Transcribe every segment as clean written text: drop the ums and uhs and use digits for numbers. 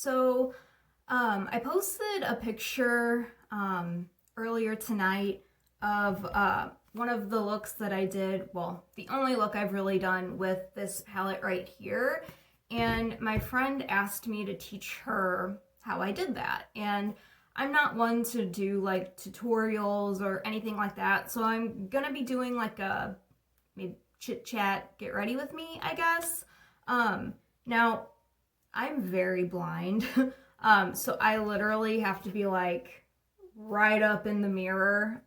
So, I posted a picture earlier tonight of one of the looks that I did. Well, the only look I've really done with this palette right here. And my friend asked me to teach her how I did that. And I'm not one to do like tutorials or anything like that. So I'm gonna be doing like a maybe chit chat, get ready with me, I guess. Now, I'm very blind. So I literally have to be like right up in the mirror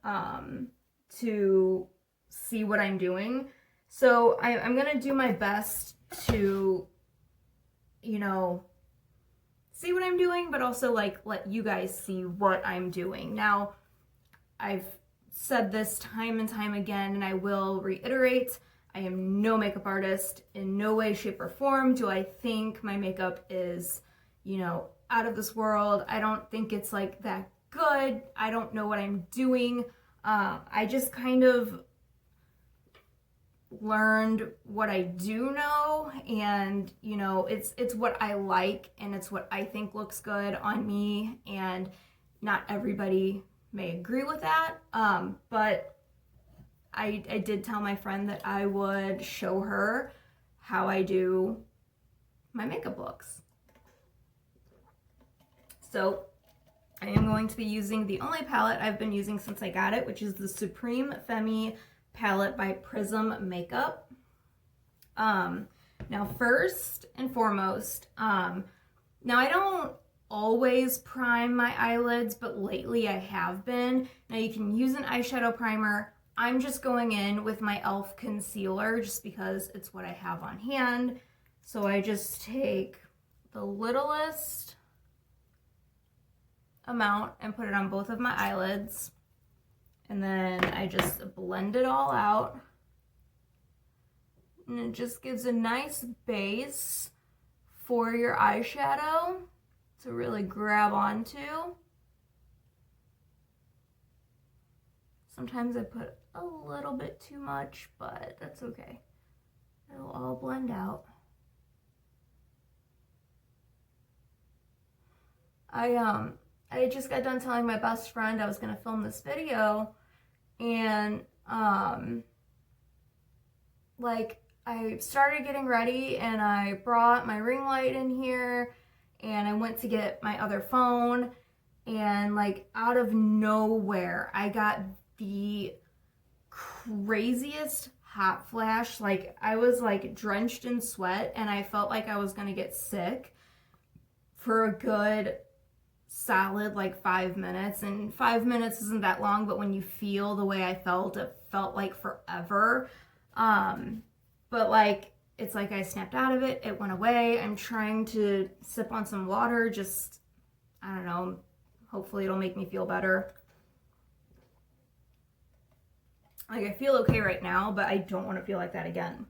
to see what I'm doing. So I'm gonna do my best to, see what I'm doing, but also like let you guys see what I'm doing. Now, I've said this time and time again, and I will reiterate, I am no makeup artist. In no way, shape, or form do I think my makeup is, out of this world. I don't think it's like that good. I don't know what I'm doing. I just kind of learned what I do know, and it's what I like, and it's what I think looks good on me, and not everybody may agree with that, but I did tell my friend that I would show her how I do my makeup looks. So I am going to be using the only palette I've been using since I got it, which is the Supreme Femme palette by Prism Makeup. Now first and foremost, now I don't always prime my eyelids, but lately I have been. Now you can use an eyeshadow primer. I'm just going in with my e.l.f. concealer just because it's what I have on hand. So I just take the littlest amount and put it on both of my eyelids. And then I just blend it all out. And it just gives a nice base for your eyeshadow to really grab onto. Sometimes I put a little bit too much, but that's okay. It'll all blend out. I just got done telling my best friend I was gonna film this video, and like I started getting ready and I brought my ring light in here and I went to get my other phone, and like out of nowhere I got the craziest hot flash. Like I was like drenched in sweat and I felt like I was gonna get sick for a good solid like 5 minutes, and 5 minutes isn't that long, but when you feel the way I felt, it felt like forever. But like it's like I snapped out of it, it went away. I'm trying to sip on some water, just I don't know, hopefully it'll make me feel better. Like I feel okay right now, but I don't want to feel like that again.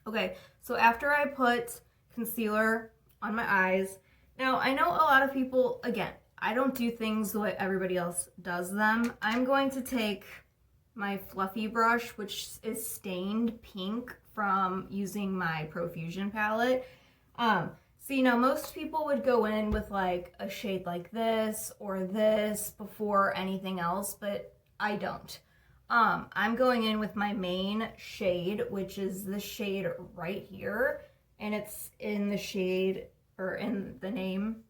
Okay, so after I put concealer on my eyes, now, I know a lot of people, again, I don't do things the way everybody else does them. I'm going to take my fluffy brush, which is stained pink from using my Profusion palette. So, most people would go in with like a shade like this or this before anything else, but I don't. I'm going in with my main shade, which is the shade right here, and it's in the shade, or in the name.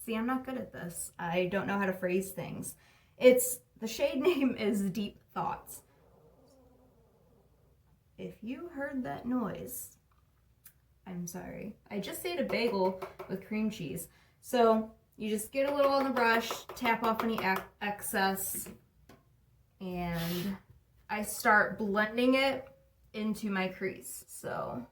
See, I'm not good at this. I don't know how to phrase things. The shade name is Deep Thoughts. If you heard that noise, I'm sorry. I just ate a bagel with cream cheese. So you just get a little on the brush, tap off any excess, and I start blending it into my crease. So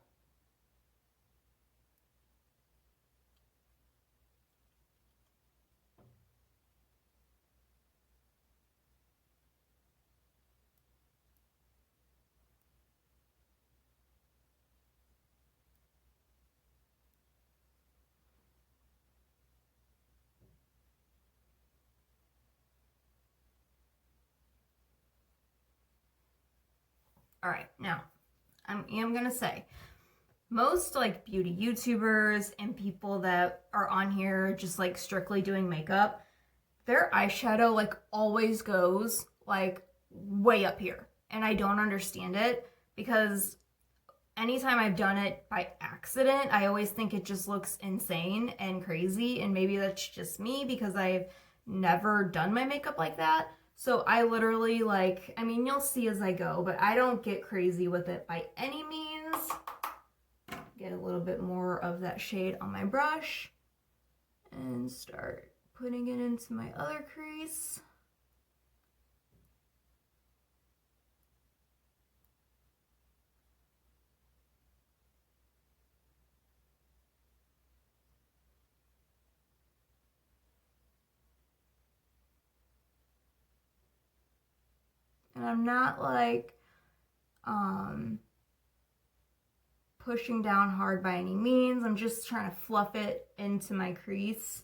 all right, now I am gonna say most like beauty YouTubers and people that are on here just like strictly doing makeup, their eyeshadow like always goes like way up here. And I don't understand it because anytime I've done it by accident, I always think it just looks insane and crazy. And maybe that's just me because I've never done my makeup like that. So I literally like, I mean, you'll see as I go, but I don't get crazy with it by any means. Get a little bit more of that shade on my brush and start putting it into my other crease. And I'm not like pushing down hard by any means. I'm just trying to fluff it into my crease.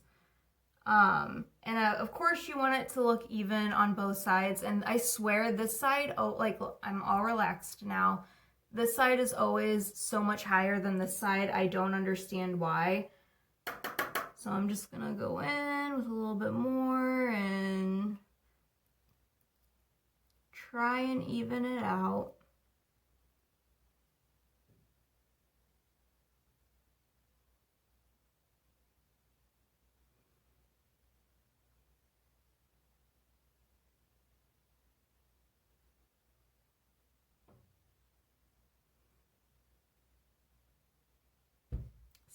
Of course you want it to look even on both sides. And I swear this side, oh, like I'm all relaxed now. This side is always so much higher than this side. I don't understand why. So I'm just gonna go in with a little bit more and try and even it out.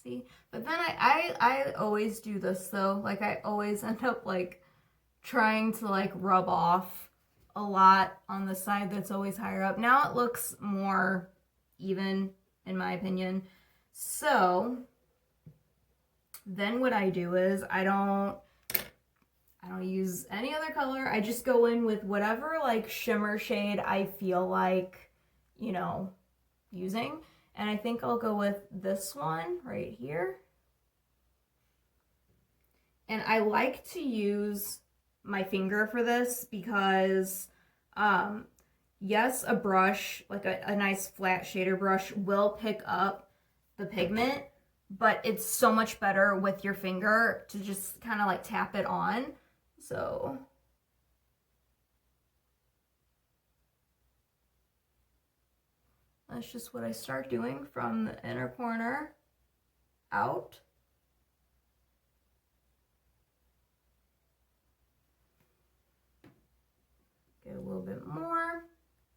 See, but then I always do this though. Like I always end up like trying to like rub off a lot on the side that's always higher up. Now it looks more even in my opinion. So then what I do is I don't use any other color. I just go in with whatever like shimmer shade I feel like, you know, using. And I think I'll go with this one right here. And I like to use my finger for this because, yes, a brush, like a nice flat shader brush will pick up the pigment, but it's so much better with your finger to just kind of like tap it on. So that's just what I start doing from the inner corner out. Get a little bit more,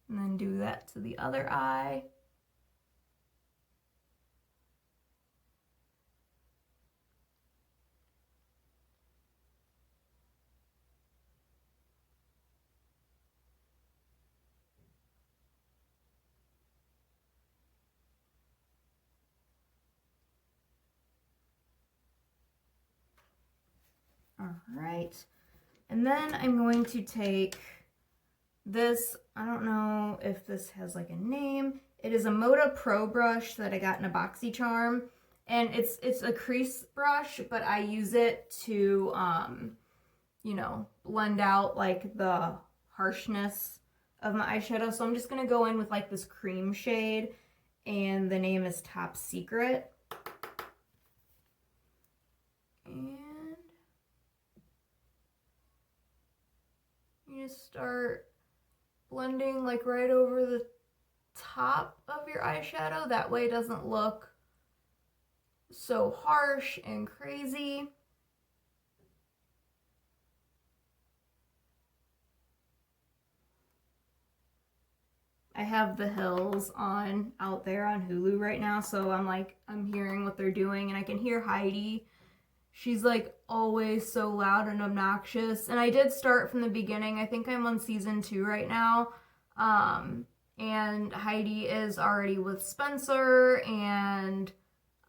and then do that to the other eye. All right, and then I'm going to take this, I don't know if this has like a name. It is a Moda Pro brush that I got in a BoxyCharm, and it's a crease brush, but I use it to, you know, blend out like the harshness of my eyeshadow. So I'm just gonna go in with like this cream shade, and the name is Top Secret. And you just start blending like right over the top of your eyeshadow. That way it doesn't look so harsh and crazy. I have The Hills on out there on Hulu right now, so I'm hearing what they're doing, and I can hear Heidi. She's like always so loud and obnoxious. And I did start from the beginning. I think I'm on season 2 right now. And Heidi is already with Spencer, and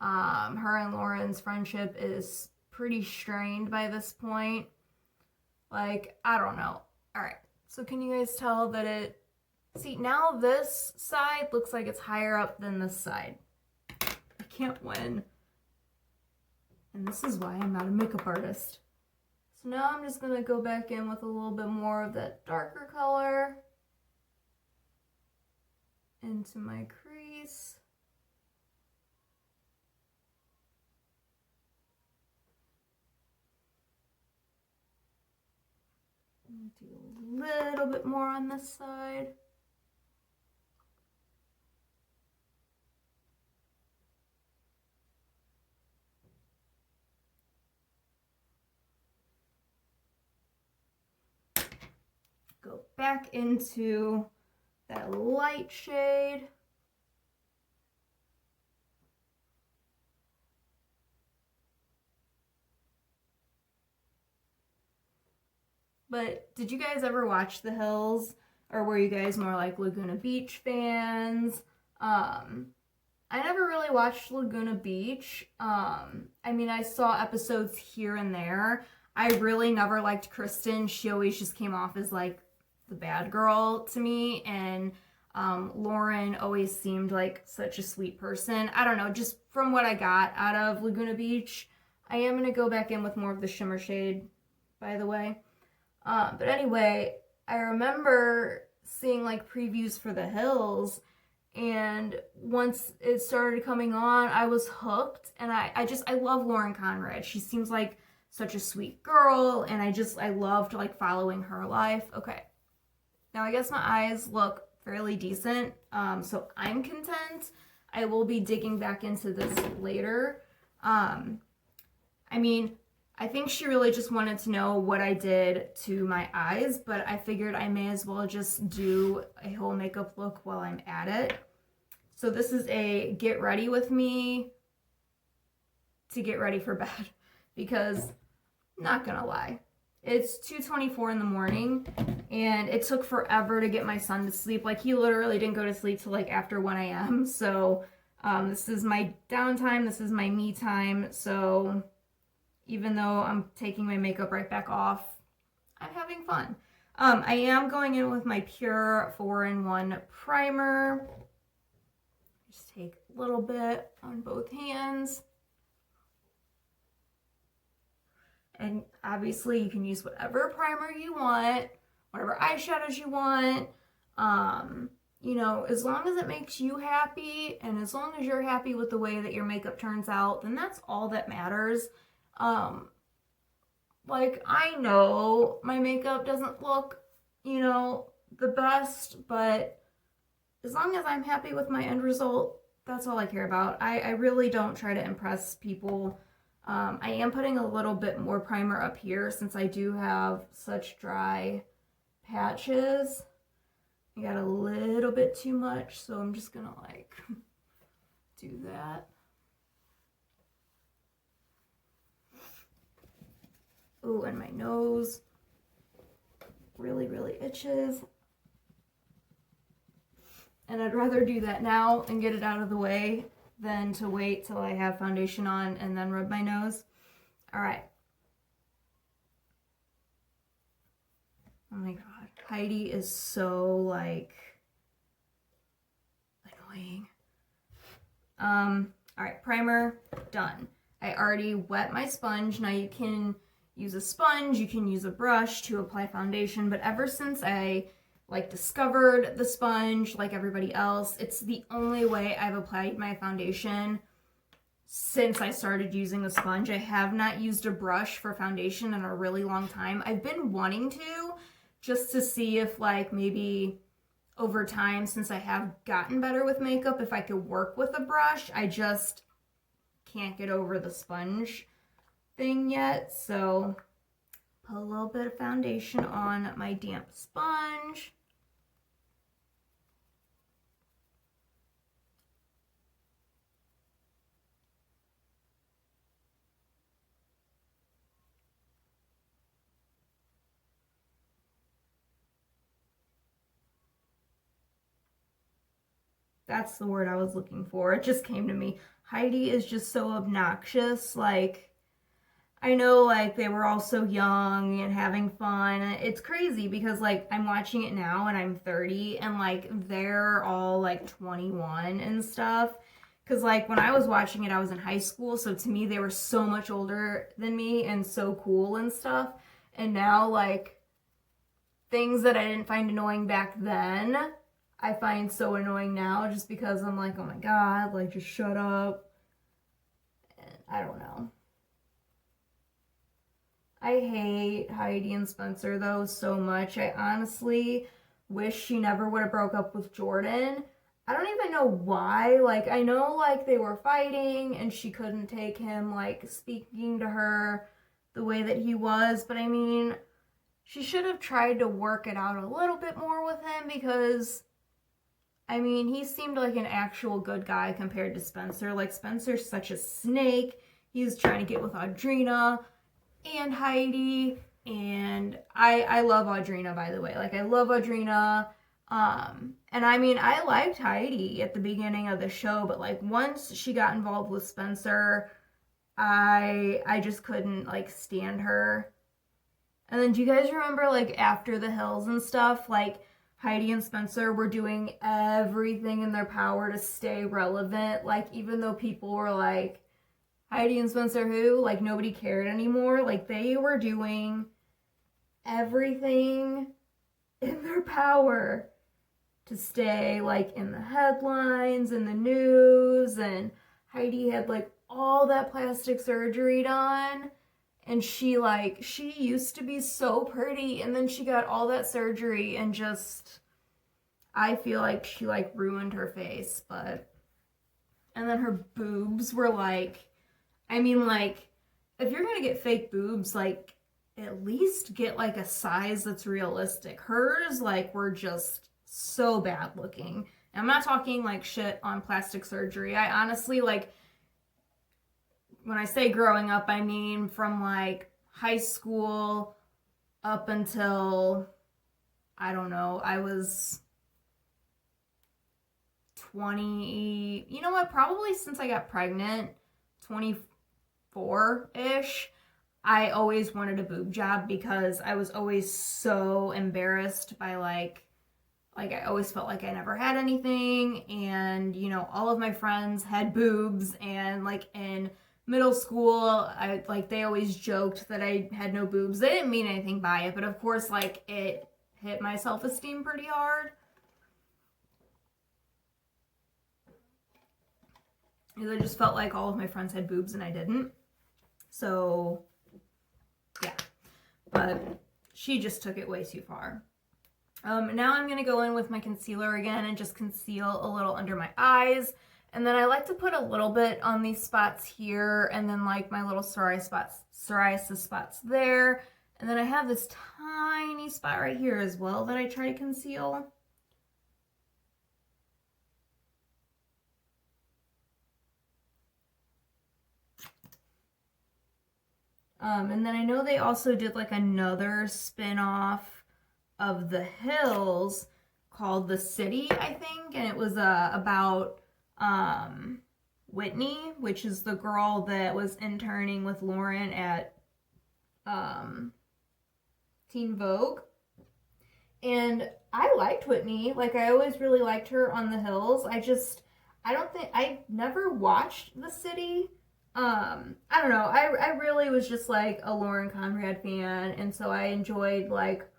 her and Lauren's friendship is pretty strained by this point. Like, I don't know. All right. So can you guys tell that it, see, now this side looks like it's higher up than this side. I can't win. And this is why I'm not a makeup artist. So now I'm just going to go back in with a little bit more of that darker color into my crease. Do a little bit more on this side. Go back into that light shade. But did you guys ever watch The Hills? Or were you guys more like Laguna Beach fans? I never really watched Laguna Beach. I mean, I saw episodes here and there. I really never liked Kristen. She always just came off as like the bad girl to me. And Lauren always seemed like such a sweet person. I don't know, just from what I got out of Laguna Beach. I am going to go back in with more of the shimmer shade, by the way. But anyway, I remember seeing like previews for The Hills, and once it started coming on, I was hooked, and I love Lauren Conrad. She seems like such a sweet girl, and I loved like following her life. Okay, now I guess my eyes look fairly decent, so I'm content. I will be digging back into this later. I mean, I think she really just wanted to know what I did to my eyes, but I figured I may as well just do a whole makeup look while I'm at it. So this is a get ready with me to get ready for bed, because not gonna lie, it's 2:24 in the morning and it took forever to get my son to sleep. Like, he literally didn't go to sleep till like after 1 a.m. So this is my downtime, this is my me time. So even though I'm taking my makeup right back off, I'm having fun. I am going in with my Pure 4-in-1 primer. Just take a little bit on both hands. And obviously you can use whatever primer you want, whatever eyeshadows you want. You know, as long as it makes you happy and as long as you're happy with the way that your makeup turns out, then that's all that matters. Like, I know my makeup doesn't look, you know, the best, but as long as I'm happy with my end result, that's all I care about. I really don't try to impress people. I am putting a little bit more primer up here since I do have such dry patches. I got a little bit too much, so I'm just gonna like do that. Ooh, and my nose really, really itches. And I'd rather do that now and get it out of the way than to wait till I have foundation on and then rub my nose. All right. Oh my God. Heidi is so like annoying. All right, primer done. I already wet my sponge. Now you can use a sponge, you can use a brush to apply foundation, but ever since I like discovered the sponge like everybody else, it's the only way I've applied my foundation since I started using the sponge. I have not used a brush for foundation in a really long time. I've been wanting to, just to see if like maybe over time, since I have gotten better with makeup, if I could work with a brush. I just can't get over the sponge thing yet, so put a little bit of foundation on my damp sponge. That's the word I was looking for. It just came to me. Heidi is just so obnoxious. Like, I know like they were all so young and having fun. It's crazy because like I'm watching it now and I'm 30 and like they're all like 21 and stuff. Cause like when I was watching it, I was in high school. So to me, they were so much older than me and so cool and stuff. And now like things that I didn't find annoying back then, I find so annoying now just because I'm like, oh my God, like just shut up. And I don't know. I hate Heidi and Spencer though so much. I honestly wish she never would have broke up with Jordan. I don't even know why. Like, I know like they were fighting and she couldn't take him like speaking to her the way that he was, but I mean, she should have tried to work it out a little bit more with him because I mean, he seemed like an actual good guy compared to Spencer. Like, Spencer's such a snake. He's trying to get with Audrina and Heidi. And I love Audrina, by the way. Like, I love Audrina. And I mean, I liked Heidi at the beginning of the show, but like once she got involved with Spencer, I just couldn't like stand her. And then do you guys remember like after the hills and stuff, like Heidi and Spencer were doing everything in their power to stay relevant. Like, even though people were like, Heidi and Spencer who? Like, nobody cared anymore. Like, they were doing everything in their power to stay, like, in the headlines, in the news. And Heidi had, like, all that plastic surgery done. And she used to be so pretty, and then she got all that surgery and just, I feel like she like ruined her face, but, and then her boobs were like, I mean, like, if you're gonna get fake boobs, like, at least get like a size that's realistic. Hers, like, were just so bad looking. And I'm not talking like shit on plastic surgery. I honestly, like, when I say growing up, I mean from like high school up until, I don't know, I was 20, you know what, probably since I got pregnant, 24-ish, I always wanted a boob job because I was always so embarrassed by like I always felt like I never had anything, and you know, all of my friends had boobs, and like in middle school, they always joked that I had no boobs. They didn't mean anything by it, but of course, like, it hit my self-esteem pretty hard. Because I just felt like all of my friends had boobs and I didn't. So, yeah. But she just took it way too far. Now I'm going to go in with my concealer again and just conceal a little under my eyes. And then I like to put a little bit on these spots here, and then like my little psoriasis spots there. And then I have this tiny spot right here as well that I try to conceal. And then I know they also did like another spin-off of The Hills called The City, I think. And it was about Whitney, which is the girl that was interning with Lauren at Teen Vogue. And I liked Whitney. Like, I always really liked her on The Hills. I never watched The City. I don't know. I really was just like a Lauren Conrad fan, and so I enjoyed like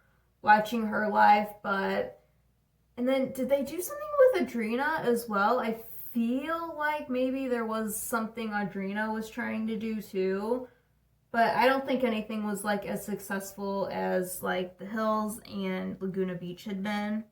watching her life. And then did they do something with Audrina as well? I feel like maybe there was something Audrina was trying to do too, but I don't think anything was like as successful as like The Hills and Laguna Beach had been.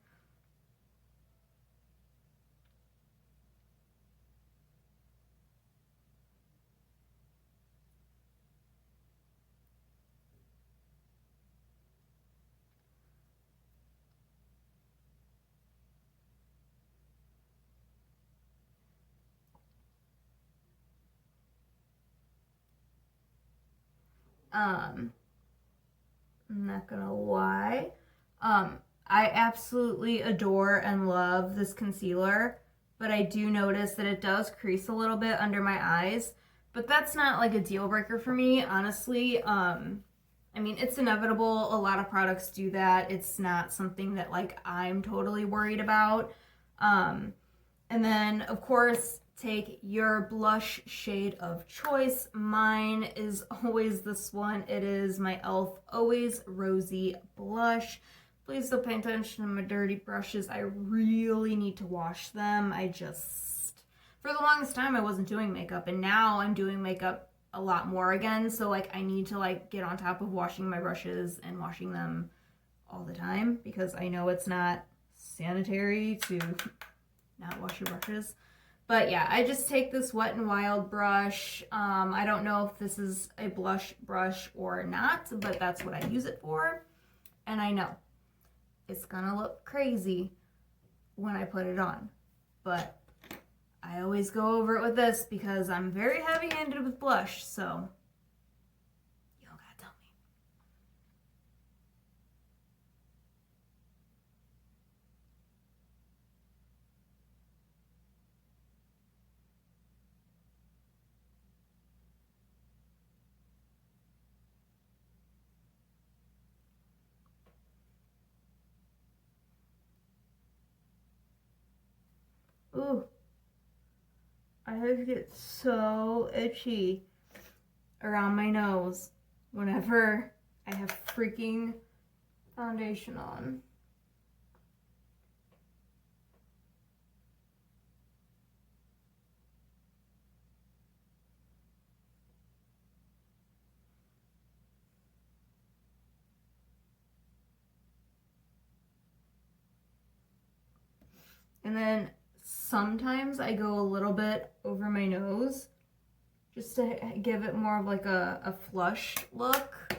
I'm not gonna lie. I absolutely adore and love this concealer, but I do notice that it does crease a little bit under my eyes, but that's not like a deal breaker for me, honestly. I mean, it's inevitable. A lot of products do that. It's not something that like I'm totally worried about. And then, of course, take your blush shade of choice. Mine is always this one. It is my e.l.f. Always Rosy Blush. Please don't pay attention to my dirty brushes. I really need to wash them. For the longest time, I wasn't doing makeup, and now I'm doing makeup a lot more again. So like I need to like get on top of washing my brushes and washing them all the time because I know it's not sanitary to not wash your brushes. But yeah, I just take this Wet n Wild brush. I don't know if this is a blush brush or not, but that's what I use it for. And I know it's gonna look crazy when I put it on, but I always go over it with this because I'm very heavy-handed with blush, so you don't gotta tell me. Ooh, I get so itchy around my nose whenever I have freaking foundation on. And then sometimes I go a little bit over my nose just to give it more of like a flushed look.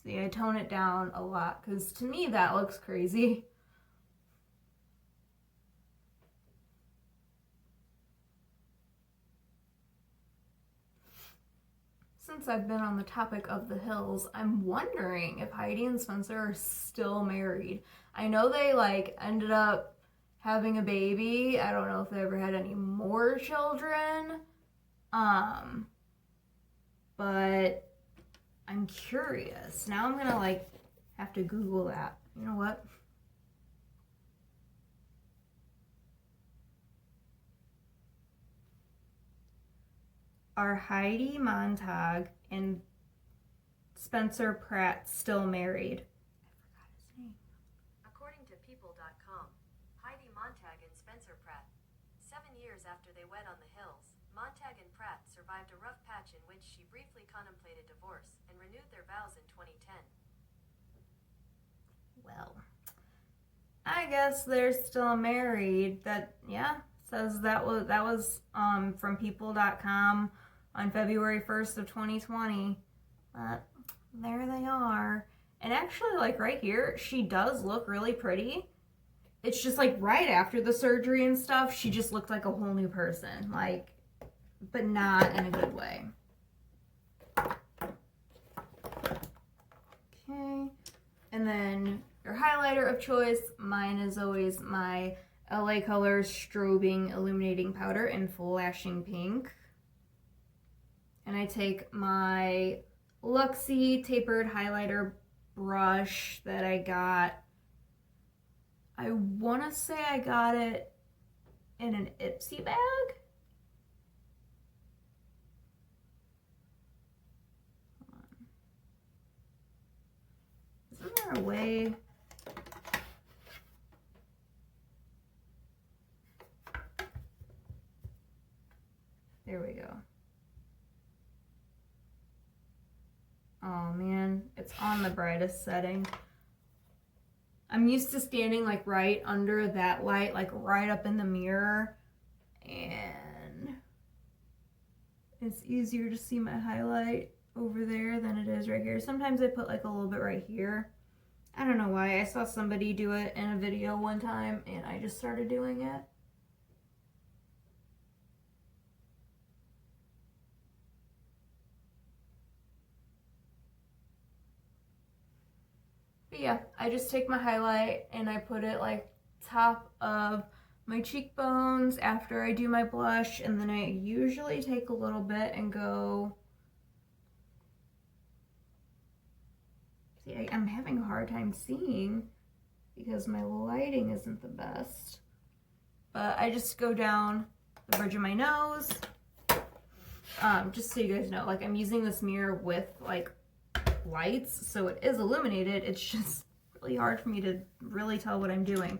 See, I tone it down a lot because to me that looks crazy. Since I've been on the topic of the hills, I'm wondering if Heidi and Spencer are still married. I know they like ended up having a baby. I don't know if they ever had any more children. But I'm curious. Now I'm gonna like have to Google that. You know what? Are Heidi Montag and Spencer Pratt still married? I forgot his name. According to People.com, Heidi Montag and Spencer Pratt. 7 years after they wed on the hills, Montag and Pratt survived a rough patch in which she briefly contemplated divorce and renewed their vows in 2010. Well, I guess they're still married. That, yeah, says that was from People.com on February 1st of 2020. But there they are. And actually, like right here, she does look really pretty. It's just like right after the surgery and stuff, she just looked like a whole new person. Like, but not in a good way. Okay. And then your highlighter of choice, mine is always my LA Colors Strobing Illuminating Powder in Flashing Pink. And I take my Luxie Tapered Highlighter brush that I got. I want to say I got it in an Ipsy bag. Isn't there a way? There we go. Oh man, it's on the brightest setting. I'm used to standing like right under that light, like right up in the mirror, and it's easier to see my highlight over there than it is right here. Sometimes I put like a little bit right here. I don't know why. I saw somebody do it in a video one time and I just started doing it. But yeah, I just take my highlight and I put it like top of my cheekbones after I do my blush, and then I usually take a little bit and go. See, I'm having a hard time seeing because my lighting isn't the best. But I just go down the bridge of my nose. Just so you guys know, like I'm using this mirror with like lights, so it is illuminated. It's just really hard for me to really tell what I'm doing.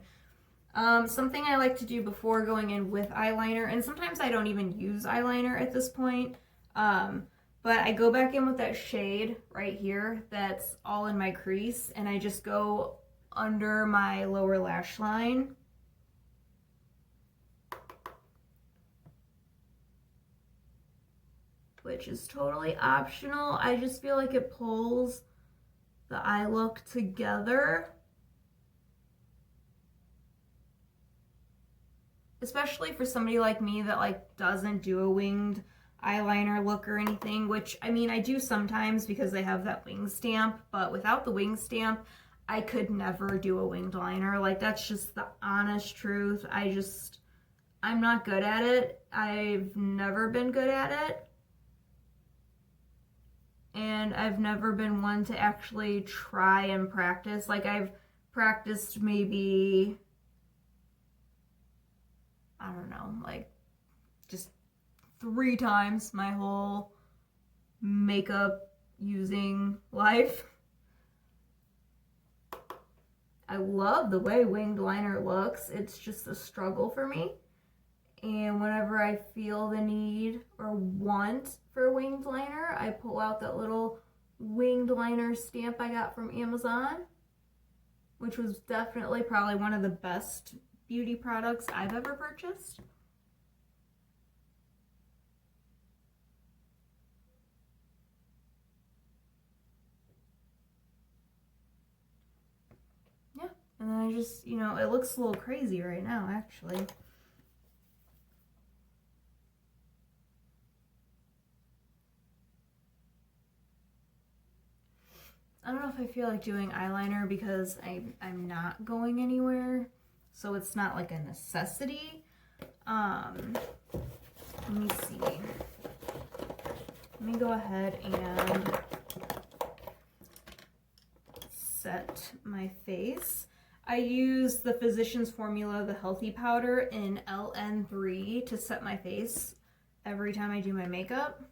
Something I like to do before going in with eyeliner, and sometimes I don't even use eyeliner at this point, but I go back in with that shade right here that's all in my crease, and I just go under my lower lash line. Which is totally optional. I just feel like it pulls the eye look together. Especially for somebody like me that like doesn't do a winged eyeliner look or anything, which I mean I do sometimes because they have that wing stamp, but without the wing stamp, I could never do a winged liner. Like that's just the honest truth. I'm not good at it. I've never been good at it. And I've never been one to actually try and practice. Like I've practiced maybe, I don't know, like just 3 times my whole makeup using life. I love the way winged liner looks. It's just a struggle for me. And whenever I feel the need or want for a winged liner, I pull out that little winged liner stamp I got from Amazon, which was definitely probably one of the best beauty products I've ever purchased. Yeah, and then I just, you know, it looks a little crazy right now, actually. I don't know if I feel like doing eyeliner because I'm not going anywhere, so it's not like a necessity. Let me see. Let me go ahead and set my face. I use the Physicians Formula, the Healthy Powder in LN3 to set my face every time I do my makeup.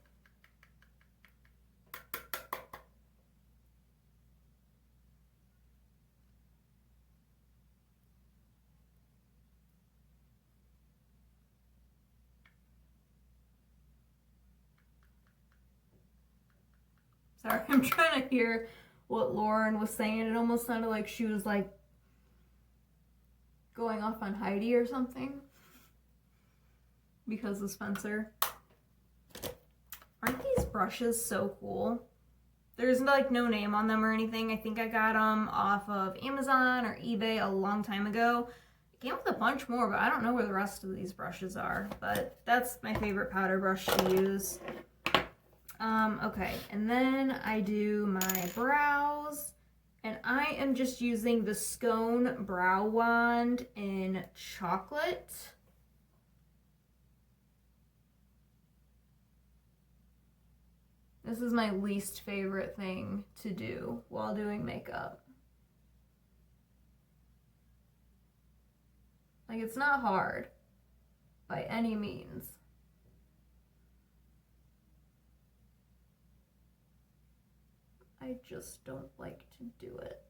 Sorry, I'm trying to hear what Lauren was saying. It almost sounded like she was like going off on Heidi or something because of Spencer. Aren't these brushes so cool? There's like no name on them or anything. I think I got them off of Amazon or eBay a long time ago. It came with a bunch more, but I don't know where the rest of these brushes are. But that's my favorite powder brush to use. Okay, and then I do my brows, and I am just using the Scone Brow Wand in chocolate. This is my least favorite thing to do while doing makeup. Like, it's not hard by any means. I just don't like to do it.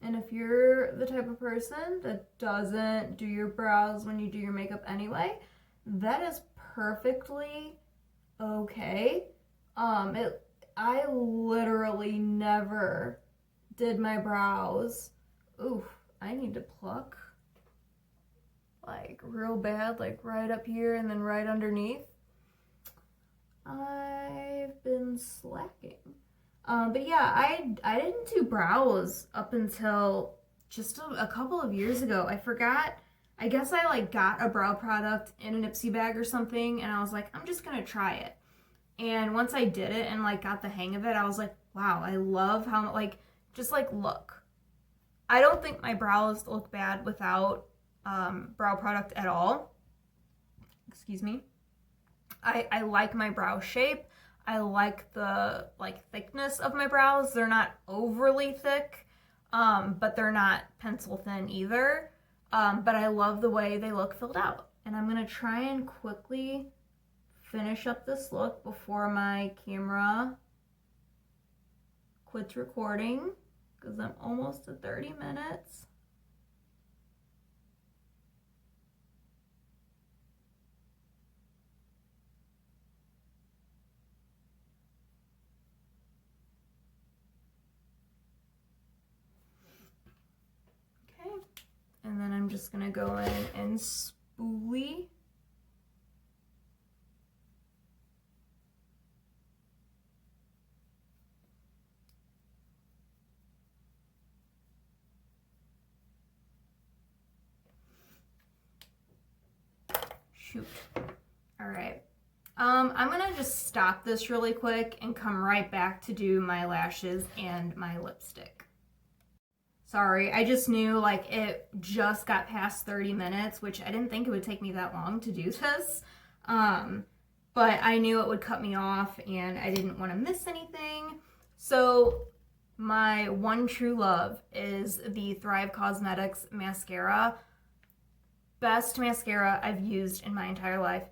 And if you're the type of person that doesn't do your brows when you do your makeup anyway, that is perfectly okay. I literally never did my brows. Oof, I need to pluck like real bad, like right up here and then right underneath. I've been slacking. But yeah, I didn't do brows up until just a couple of years ago. I forgot. I guess I like got a brow product in an Ipsy bag or something, and I was like, I'm just gonna try it. And once I did it and like got the hang of it, I was like, wow, I love how like just like look. I don't think my brows look bad without brow product at all. Excuse me. I like my brow shape. I like the like thickness of my brows. They're not overly thick, but they're not pencil thin either. But I love the way they look filled out. And I'm gonna try and quickly finish up this look before my camera quit recording because I'm almost at 30 minutes. Okay, and then I'm just gonna go in and spoolie. Shoot. All right. I'm gonna just stop this really quick and come right back to do my lashes and my lipstick. Sorry, I just knew like it just got past 30 minutes, which I didn't think it would take me that long to do this. But I knew it would cut me off and I didn't want to miss anything. So my one true love is the Thrive Cosmetics mascara. Best mascara I've used in my entire life,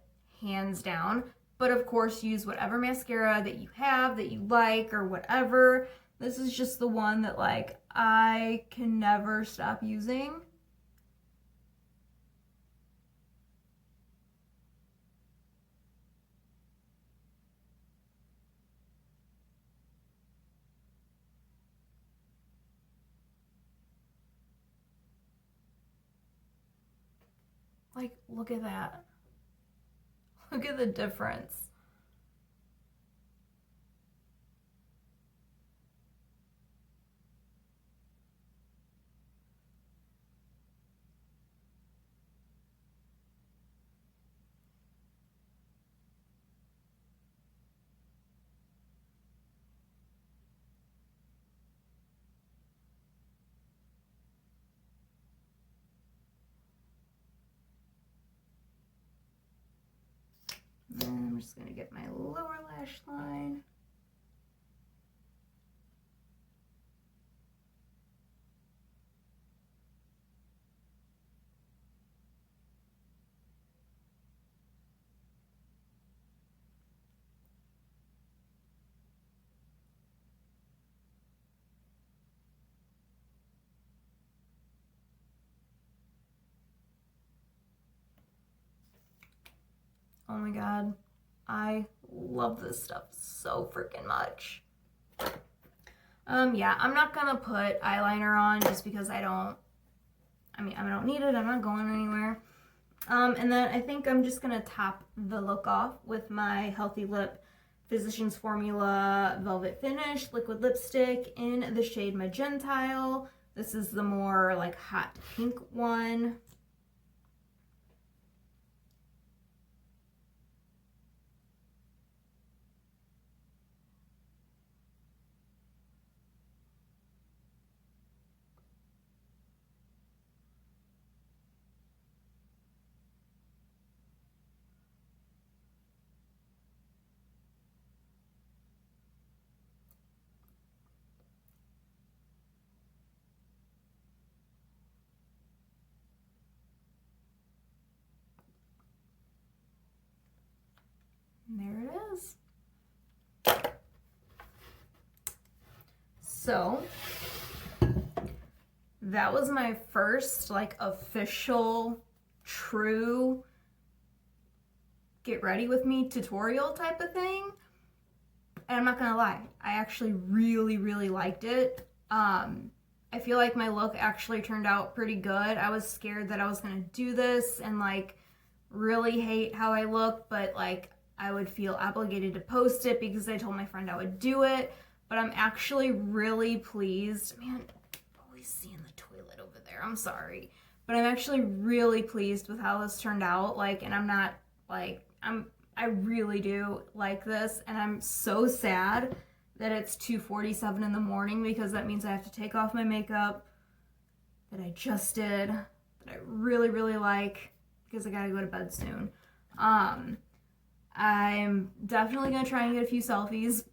hands down. But of course, use whatever mascara that you have, that you like, or whatever. This is just the one that like I can never stop using. Like, look at that. Look at the difference. And then I'm just gonna get my lower lash line. Oh my god, I love this stuff so freaking much. Yeah, I'm not gonna put eyeliner on just because I don't need it. I'm not going anywhere. And then I think I'm just gonna top the look off with my Healthy Lip Physicians Formula Velvet Finish liquid lipstick in the shade Magentile. This is the more like hot pink one. And there it is. So that was my first like official true get ready with me tutorial type of thing. And I'm not gonna lie, I actually really liked it. I feel like my look actually turned out pretty good. I was scared that I was gonna do this and like really hate how I look, but like I would feel obligated to post it because I told my friend I would do it. But I'm actually really pleased. Man, I'm always seeing the toilet over there. I'm sorry. But I'm actually really pleased with how this turned out. Like, and I'm not like, I really do like this. And I'm so sad that it's 2:47 in the morning because that means I have to take off my makeup that I just did, that I really like, because I gotta go to bed soon. I'm definitely gonna try and get a few selfies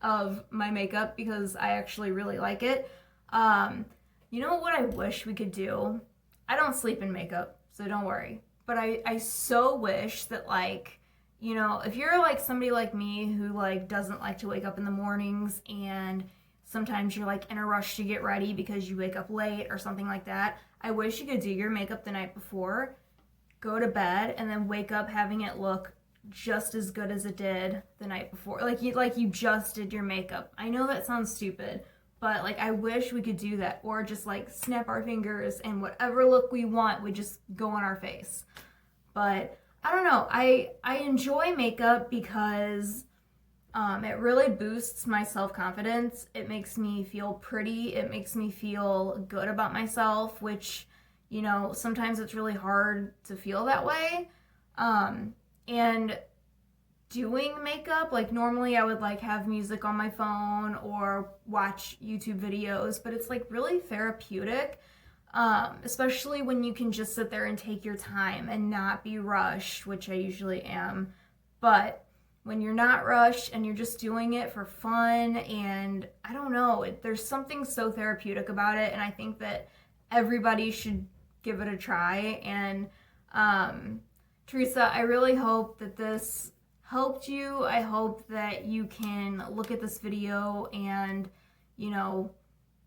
of my makeup because I actually really like it. You know what I wish we could do? I don't sleep in makeup, so don't worry. But I so wish that like, you know, if you're like somebody like me who like doesn't like to wake up in the mornings and sometimes you're like in a rush to get ready because you wake up late or something like that. I wish you could do your makeup the night before, go to bed, and then wake up having it look just as good as it did the night before. Like you just did your makeup. I know that sounds stupid, but like I wish we could do that, or just like snap our fingers and whatever look we want would just go on our face. But I don't know. I enjoy makeup because it really boosts my self-confidence. It makes me feel pretty. It makes me feel good about myself, which, you know, sometimes it's really hard to feel that way. And doing makeup, like normally I would like have music on my phone or watch YouTube videos, but it's like really therapeutic, especially when you can just sit there and take your time and not be rushed, which I usually am. But when you're not rushed and you're just doing it for fun, and I don't know, there's something so therapeutic about it, and I think that everybody should give it a try. And Teresa, I really hope that this helped you. I hope that you can look at this video and, you know,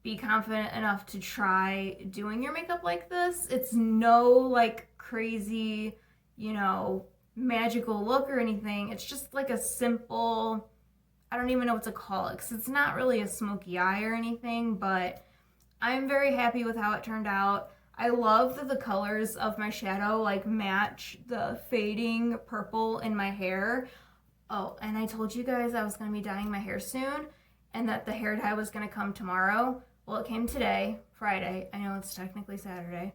be confident enough to try doing your makeup like this. It's no like crazy, you know, magical look or anything. It's just like a simple, I don't even know what to call it, because it's not really a smoky eye or anything, but I'm very happy with how it turned out. I love that the colors of my shadow like match the fading purple in my hair. Oh, and I told you guys I was going to be dyeing my hair soon and that the hair dye was going to come tomorrow. Well, it came today, Friday. I know it's technically Saturday.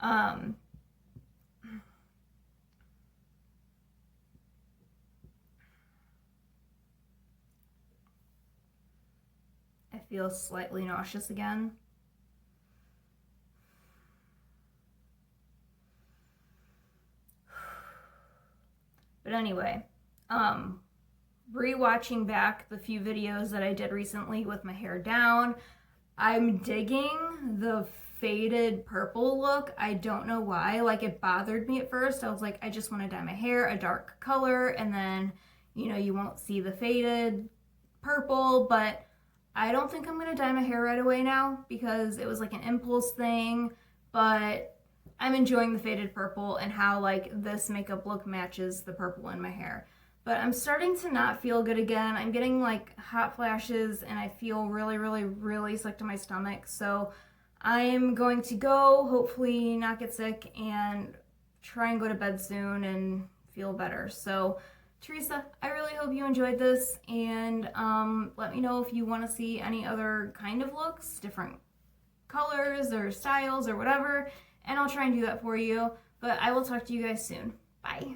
I feel slightly nauseous again. But anyway, rewatching back the few videos that I did recently with my hair down, I'm digging the faded purple look. I don't know why. Like, it bothered me at first. I was like, I just want to dye my hair a dark color, and then, you know, you won't see the faded purple. But I don't think I'm going to dye my hair right away now because it was like an impulse thing. But I'm enjoying the faded purple and how like this makeup look matches the purple in my hair. But I'm starting to not feel good again. I'm getting like hot flashes and I feel really, really, really sick to my stomach. So I'm going to go, hopefully not get sick, and try and go to bed soon and feel better. So Teresa, I really hope you enjoyed this, and let me know if you want to see any other kind of looks, different colors or styles or whatever, and I'll try and do that for you. But I will talk to you guys soon. Bye.